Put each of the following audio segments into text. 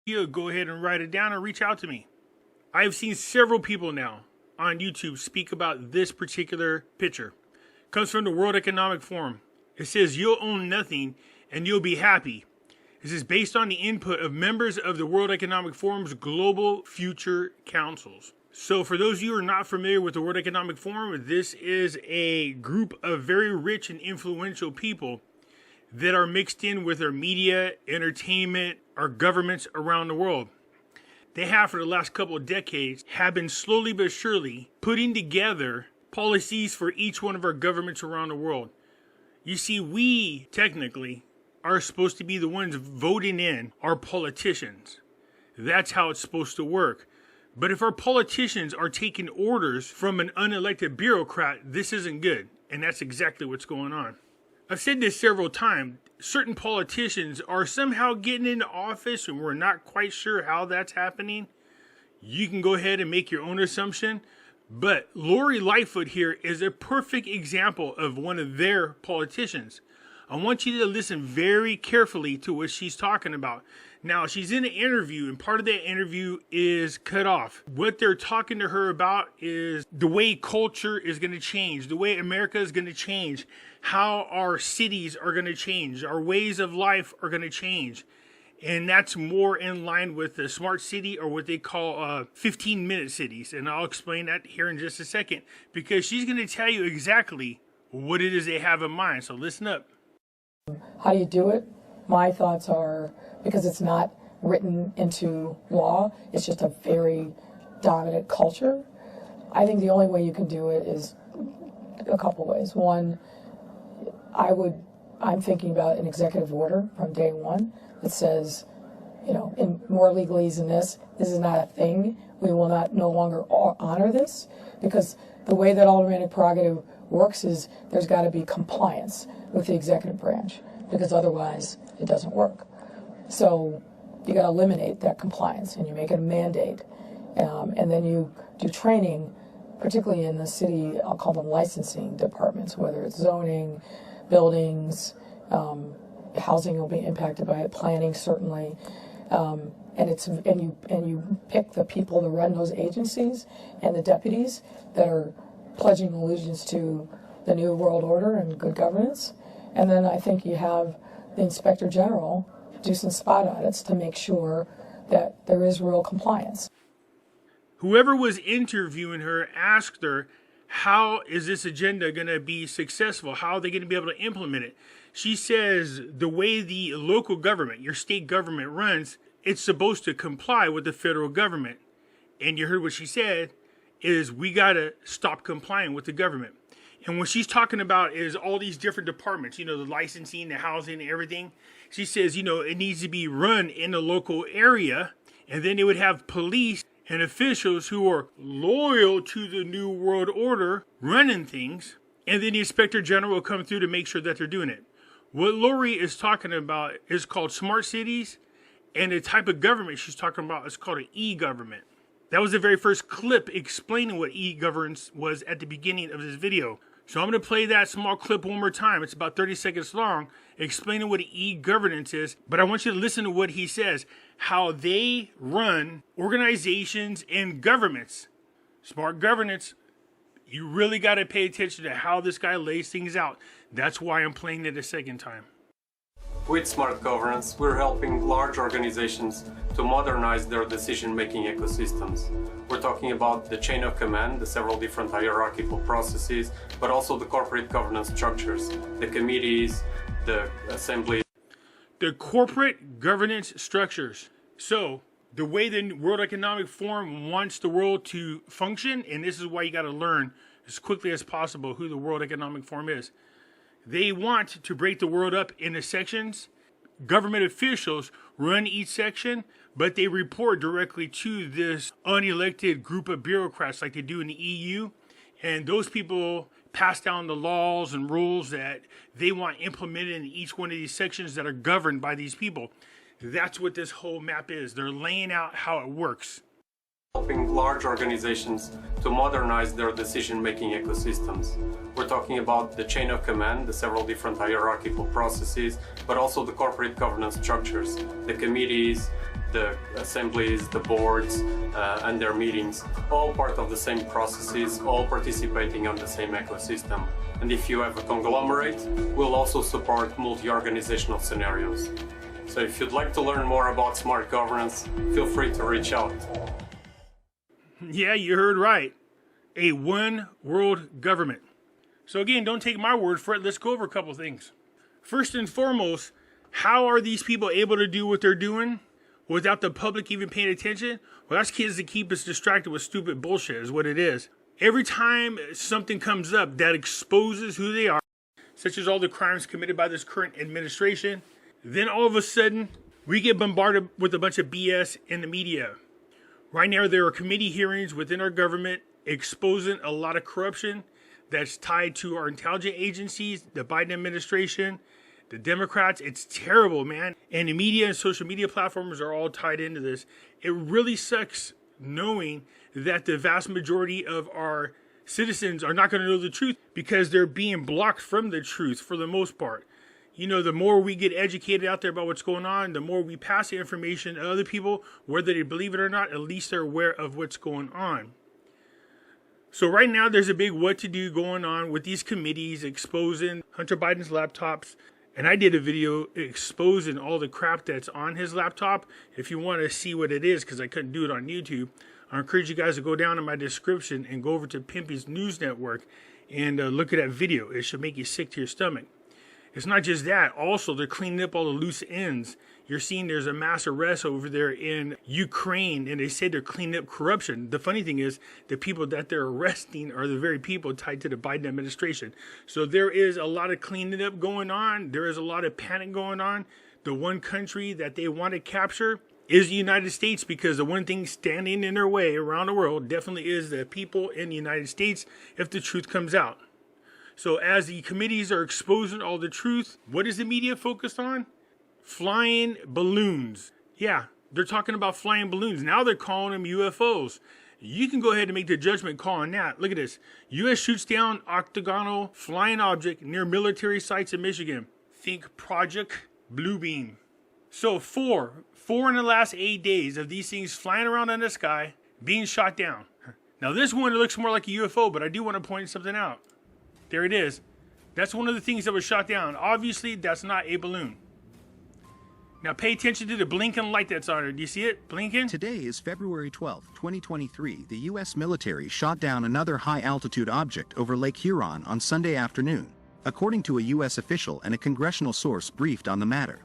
go ahead and write it down and reach out to me. I've seen several people now on YouTube speak about this particular picture. It comes from the World Economic Forum. It says, "You'll own nothing and you'll be happy." This is based on the input of members of the World Economic Forum's Global Future Councils. So for those of you who are not familiar with the World Economic Forum, this is a group of very rich and influential people that are mixed in with our media, entertainment, our governments around the world. They have, for the last couple of decades, have been slowly but surely putting together policies for each one of our governments around the world. You see, we technically are supposed to be the ones voting in our politicians. That's how it's supposed to work. But if our politicians are taking orders from an unelected bureaucrat, this isn't good. And that's exactly what's going on. I've said this several times. Certain politicians are somehow getting into office and we're not quite sure how that's happening. You can go ahead and make your own assumption. But Lori Lightfoot here is a perfect example of one of their politicians. I want you to listen very carefully to what she's talking about. Now, she's in an interview, and part of that interview is cut off. What they're talking to her about is the way culture is going to change, the way America is going to change, how our cities are going to change, our ways of life are going to change. And that's more in line with the smart city, or what they call 15-minute cities. And I'll explain that here in just a second, because she's going to tell you exactly what it is they have in mind. So listen up. How do you do it? My thoughts are, because it's not written into law, it's just a very dominant culture. I think the only way you can do it is a couple ways. One, I'm thinking about an executive order from day one that says, in more legalese than this is not a thing. We will no longer honor this, because the way that aldermanic prerogative works is there's got to be compliance with the executive branch, because otherwise it doesn't work. So you got to eliminate that compliance, and you make it a mandate, and then you do training, particularly in the city. I'll call them licensing departments, whether it's zoning, buildings, housing will be impacted by it, planning certainly, and you pick the people to run those agencies and the deputies that are pledging allegiance to the new world order and good governance. And then I think you have the Inspector General do some spot audits to make sure that there is real compliance. Whoever was interviewing her asked her, how is this agenda going to be successful? How are they going to be able to implement it? She says the way the local government, your state government runs, it's supposed to comply with the federal government. And you heard what she said, is we got to stop complying with the government. And what she's talking about is all these different departments, the licensing, the housing, and everything. She says, it needs to be run in the local area. And then they would have police and officials who are loyal to the New World Order running things. And then the Inspector General will come through to make sure that they're doing it. What Lori is talking about is called smart cities. And the type of government she's talking about is called an e-government. That was the very first clip explaining what e-governance was at the beginning of this video. So I'm going to play that small clip one more time. It's about 30 seconds long, explaining what e-governance is. But I want you to listen to what he says, how they run organizations and governments. Smart governance. You really got to pay attention to how this guy lays things out. That's why I'm playing it a second time. With smart governance, we're helping large organizations to modernize their decision-making ecosystems. We're talking about the chain of command, the several different hierarchical processes, but also the corporate governance structures, the committees, the assembly. The corporate governance structures. So, the way the World Economic Forum wants the world to function, and this is why you got to learn as quickly as possible who the World Economic Forum is. They want to break the world up into sections. Government officials run each section, but they report directly to this unelected group of bureaucrats like they do in the EU. And those people pass down the laws and rules that they want implemented in each one of these sections that are governed by these people. That's what this whole map is. They're laying out how it works. Helping large organizations to modernize their decision-making ecosystems. We're talking about the chain of command, the several different hierarchical processes, but also the corporate governance structures, the committees, the assemblies, the boards, and their meetings, all part of the same processes, all participating on the same ecosystem. And if you have a conglomerate, we'll also support multi-organizational scenarios. So if you'd like to learn more about smart governance, feel free to reach out. Yeah, you heard right. A one world government. So again, don't take my word for it. Let's go over a couple things. First and foremost, how are these people able to do what they're doing without the public even paying attention? Well, that's kids to keep us distracted with stupid bullshit is what it is. Every time something comes up that exposes who they are, such as all the crimes committed by this current administration, then all of a sudden we get bombarded with a bunch of BS in the media. Right now there are committee hearings within our government exposing a lot of corruption that's tied to our intelligence agencies, the Biden administration, the Democrats. It's terrible, man. And the media and social media platforms are all tied into this. It really sucks knowing that the vast majority of our citizens are not going to know the truth because they're being blocked from the truth for the most part. You know, the more we get educated out there about what's going on, the more we pass the information to other people, whether they believe it or not, at least they're aware of what's going on. So right now there's a big what to do going on with these committees exposing Hunter Biden's laptops. And I did a video exposing all the crap that's on his laptop. If you want to see what it is, because I couldn't do it on YouTube, I encourage you guys to go down in my description and go over to Pimpy's News Network and look at that video. It should make you sick to your stomach. It's not just that. Also, they're cleaning up all the loose ends. You're seeing there's a mass arrest over there in Ukraine, and they say they're cleaning up corruption. The funny thing is, the people that they're arresting are the very people tied to the Biden administration. So there is a lot of cleaning up going on. There is a lot of panic going on. The one country that they want to capture is the United States, because the one thing standing in their way around the world definitely is the people in the United States if the truth comes out. So as the committees are exposing all the truth, what is the media focused on? Flying balloons. Yeah, they're talking about flying balloons. Now they're calling them UFOs. You can go ahead and make the judgment call on that. Look at this. U.S. shoots down octagonal flying object near military sites in Michigan. Think Project Bluebeam. So four in the last 8 days of these things flying around in the sky, being shot down. Now this one looks more like a UFO, but I do want to point something out. There it is. That's one of the things that was shot down. Obviously, that's not a balloon. Now pay attention to the blinking light that's on it. Do you see it blinking? Today is February 12, 2023. The U.S. military shot down another high-altitude object over Lake Huron on Sunday afternoon, according to a U.S. official and a congressional source briefed on the matter.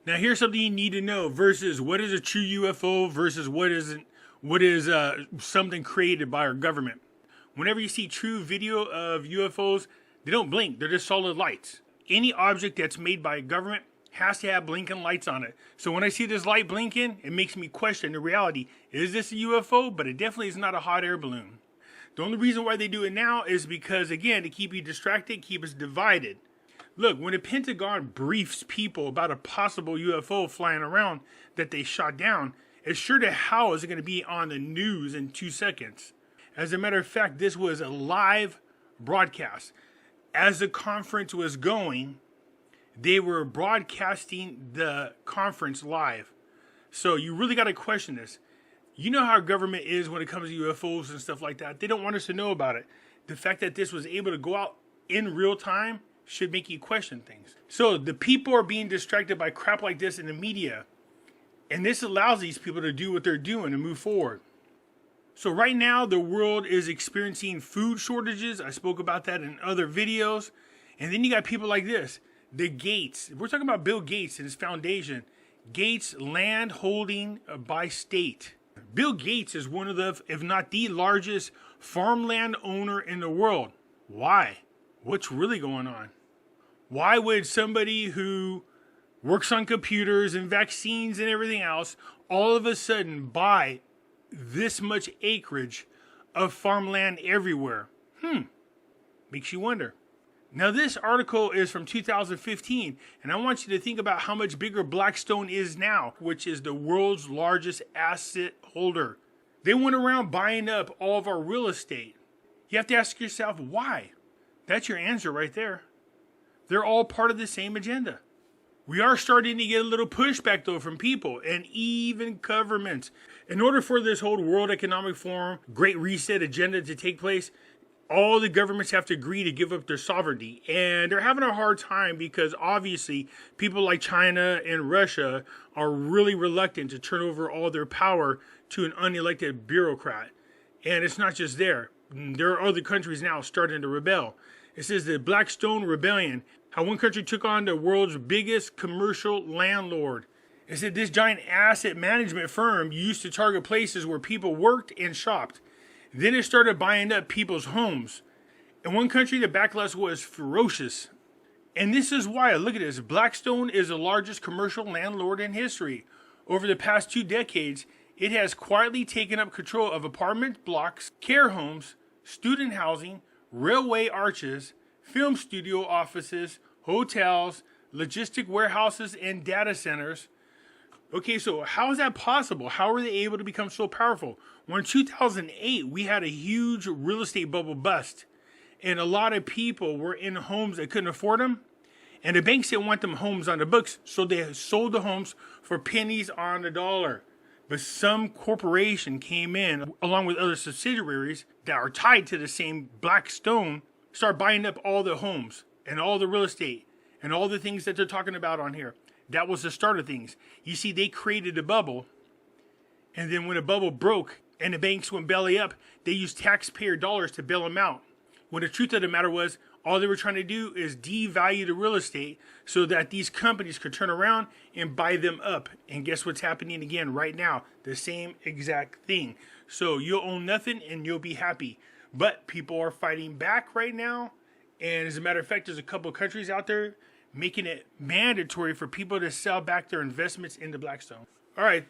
Now here's something you need to know versus what is a true UFO versus what isn't. What is something created by our government. Whenever you see true video of UFOs, they don't blink. They're just solid lights. Any object that's made by a government has to have blinking lights on it. So when I see this light blinking, it makes me question the reality. Is this a UFO? But it definitely is not a hot air balloon. The only reason why they do it now is because, again, to keep you distracted, keep us divided. Look, when the Pentagon briefs people about a possible UFO flying around that they shot down, it's sure to how is it going to be on the news in 2 seconds. As a matter of fact, this was a live broadcast. As the conference was going, they were broadcasting the conference live. So you really got to question this. You know how our government is when it comes to UFOs and stuff like that. They don't want us to know about it. The fact that this was able to go out in real time should make you question things. So the people are being distracted by crap like this in the media. And this allows these people to do what they're doing and move forward. So right now, the world is experiencing food shortages. I spoke about that in other videos. And then you got people like this, the Gates. We're talking about Bill Gates and his foundation. Gates Land Holding by State. Bill Gates is one of the, if not the largest farmland owner in the world. Why? What's really going on? Why would somebody who works on computers and vaccines and everything else all of a sudden buy this much acreage of farmland everywhere? Makes you wonder. Now this article is from 2015, and I want you to think about how much bigger Blackstone is now, which is the world's largest asset holder. They went around buying up all of our real estate. You have to ask yourself, why? That's your answer right there. They're all part of the same agenda. We are starting to get a little pushback though from people and even governments. In order for this whole World Economic Forum Great Reset agenda to take place, all the governments have to agree to give up their sovereignty. And they're having a hard time because obviously people like China and Russia are really reluctant to turn over all their power to an unelected bureaucrat. And it's not just there. There are other countries now starting to rebel. It says the Blackstone Rebellion, how one country took on the world's biggest commercial landlord. It said this giant asset management firm used to target places where people worked and shopped. Then it started buying up people's homes. In one country, the backlash was ferocious. And this is why, look at this, Blackstone is the largest commercial landlord in history. Over the past 2 decades, it has quietly taken up control of apartment blocks, care homes, student housing, railway arches, film studio offices, hotels, logistic warehouses, and data centers. Okay, so how is that possible? How are they able to become so powerful? Well, in 2008, we had a huge real estate bubble bust, and a lot of people were in homes that couldn't afford them, and the banks didn't want them homes on the books, so they sold the homes for pennies on the dollar. But some corporation came in, along with other subsidiaries that are tied to the same Blackstone, start buying up all the homes and all the real estate and all the things that they're talking about on here. That was the start of things. You see, they created a bubble, and then when the bubble broke and the banks went belly up, they used taxpayer dollars to bail them out. When the truth of the matter was, all they were trying to do is devalue the real estate so that these companies could turn around and buy them up. And guess what's happening again right now? The same exact thing. So you'll own nothing and you'll be happy. But people are fighting back right now. And as a matter of fact, there's a couple of countries out there making it mandatory for people to sell back their investments into Blackstone. All right,